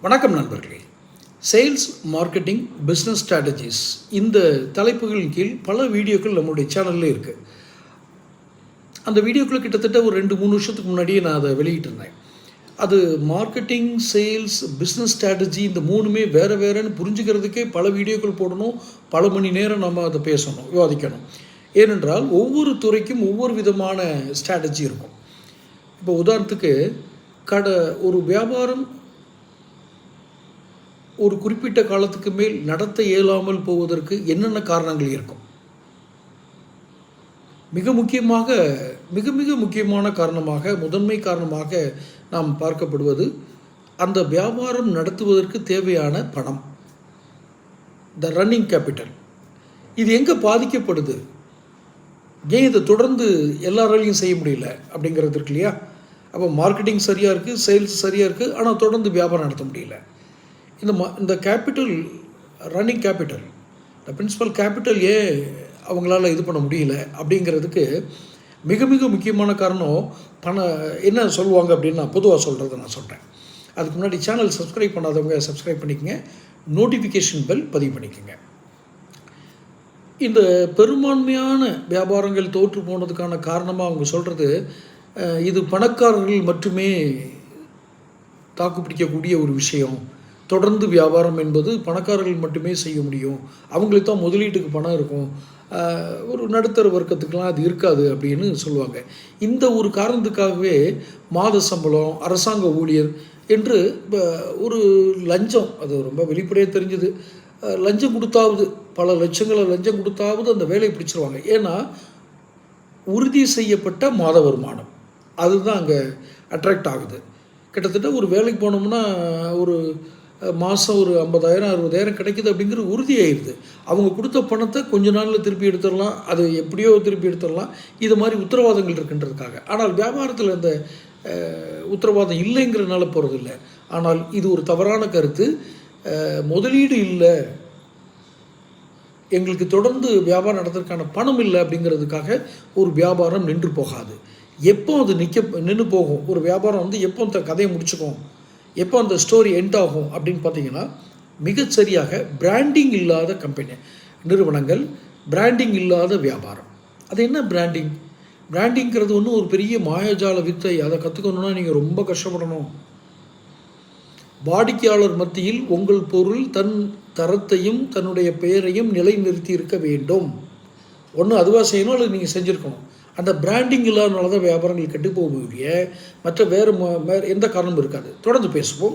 வணக்கம் நண்பர்களே. Sales, marketing, business strategies இந்த தலைப்புகளின் கீழ் பல வீடியோக்கள் நம்மளுடைய சேனலில் இருக்குது. அந்த வீடியோக்கள் கிட்டத்தட்ட ஒரு 2-3 வருஷத்துக்கு முன்னாடியே நான் அதை வெளியிட்டிருந்தேன். அது மார்க்கெட்டிங், சேல்ஸ், பிஸ்னஸ் ஸ்ட்ராட்டஜி இந்த மூணுமே வேறு வேறுன்னு புரிஞ்சுக்கிறதுக்கே பல வீடியோக்கள் போடணும், பல மணி நேரம் நம்ம அதை பேசணும், விவாதிக்கணும். ஏனென்றால் ஒவ்வொரு துறைக்கும் ஒவ்வொரு விதமான ஸ்ட்ராட்டஜி இருக்கும். இப்போ உதாரணத்துக்கு ஒரு வியாபாரம் ஒரு குறிப்பிட்ட காலத்துக்கு மேல் நடத்த இயலாமல் போவதற்கு என்னென்ன காரணங்கள் இருக்கும்? மிக முக்கியமான காரணமாக, முதன்மை காரணமாக நாம் பார்க்கப்படுவது அந்த வியாபாரம் நடத்துவதற்கு தேவையான பணம், த ரன்னிங் கேபிட்டல். இது எங்கே பாதிக்கப்படுது? ஏன் இதை தொடர்ந்து எல்லாராலையும் செய்ய முடியல அப்படிங்கிறது இருக்கு இல்லையா? அப்போ மார்க்கெட்டிங் சரியாக இருக்குது, சேல்ஸ் சரியாக இருக்குது, ஆனால் தொடர்ந்து வியாபாரம் நடத்த முடியல. இந்த கேபிட்டல், ரன்னிங் கேபிட்டல், இந்த பிரின்சிபல் கேபிட்டல் ஏன் அவங்களால இது பண்ண முடியல அப்படிங்கிறதுக்கு மிக முக்கியமான காரணம் என்ன சொல்லுவாங்க அப்படின்னு நான் பொதுவாக சொல்கிறத நான் சொல்கிறேன். அதுக்கு முன்னாடி சேனல் சப்ஸ்கிரைப் பண்ணாதவங்க சப்ஸ்கிரைப் பண்ணிக்கங்க, நோட்டிஃபிகேஷன் பெல் பதிவு பண்ணிக்கோங்க. இந்த பெரும்பான்மையான வியாபாரங்கள் தோற்று போனதுக்கான காரணமாக அவங்க சொல்கிறது, இது பணக்காரர்கள் மட்டுமே தாக்குப்பிடிக்கக்கூடிய ஒரு விஷயம். தொடர்ந்து வியாபாரம் என்பது பணக்காரர்கள் மட்டுமே செய்ய முடியும், அவங்களுக்கு தான் முதலீட்டுக்கு பணம் இருக்கும், ஒரு நடுத்தர வர்க்கத்துக்கெலாம் அது இருக்காது அப்படின்னு சொல்லுவாங்க. இந்த ஒரு காரணத்துக்காகவே மாத சம்பளம், அரசாங்க ஊழியர் என்று ஒரு லஞ்சம், அது ரொம்ப வெளிப்படையாக தெரிஞ்சுது, லஞ்சம் கொடுத்தாவது, பல லட்சங்களை லஞ்சம் கொடுத்தாவது அந்த வேலையை பிடிச்சிருவாங்க. ஏன்னா உறுதி செய்யப்பட்ட மாத வருமானம் அதுதான் அங்கே அட்ராக்ட் ஆகுது. கிட்டத்தட்ட ஒரு வேலைக்கு போனோம்னா ஒரு மாதம் ஒரு 50,000-60,000 கிடைக்குது அப்படிங்கிற உறுதி ஆயிடுது. அவங்க கொடுத்த பணத்தை கொஞ்ச நாளில் திருப்பி எடுத்துடலாம், அது எப்படியோ திருப்பி எடுத்துடலாம், இது மாதிரி உத்தரவாதங்கள் இருக்குன்றதுக்காக. ஆனால் வியாபாரத்தில் அந்த உத்தரவாதம் இல்லைங்கிறனால போகிறதில்லை. ஆனால் இது ஒரு தவறான கருத்து. முதலீடு இல்லை, எங்களுக்கு தொடர்ந்து வியாபாரம் நடத்துறதுக்கான பணம் இல்லை அப்படிங்கிறதுக்காக ஒரு வியாபாரம் நின்று போகாது. எப்போ அது நின்று போகும், ஒரு வியாபாரம் எப்போ அந்த கதையை முடிச்சுக்கும், எப்போ அந்த ஸ்டோரி எண்ட் ஆகும் அப்படின்னு பார்த்தீங்கன்னா, மிகச்சரியாக பிராண்டிங் இல்லாத நிறுவனங்கள், பிராண்டிங் இல்லாத வியாபாரம். அது என்ன பிராண்டிங்? பிராண்டிங்கிறது ஒன்றும் ஒரு பெரிய மாயாஜால வித்தை. அதை கற்றுக்கணுன்னா நீங்கள் ரொம்ப கஷ்டப்படணும். வாடிக்கையாளர் மத்தியில் உங்கள் பொருள் தன் தரத்தையும் தன்னுடைய பெயரையும் நிலைநிறுத்தி இருக்க வேண்டும். ஒன்று அதுவாக செய்யணும், அல்லது நீங்கள் செஞ்சுருக்கணும். அந்த பிராண்டிங் இல்லாதனால தான் வியாபாரங்கள் கெட்டு போக முடிய, மற்ற வேறு எந்த காரணமும் இருக்காது. தொடர்ந்து பேசுவோம்.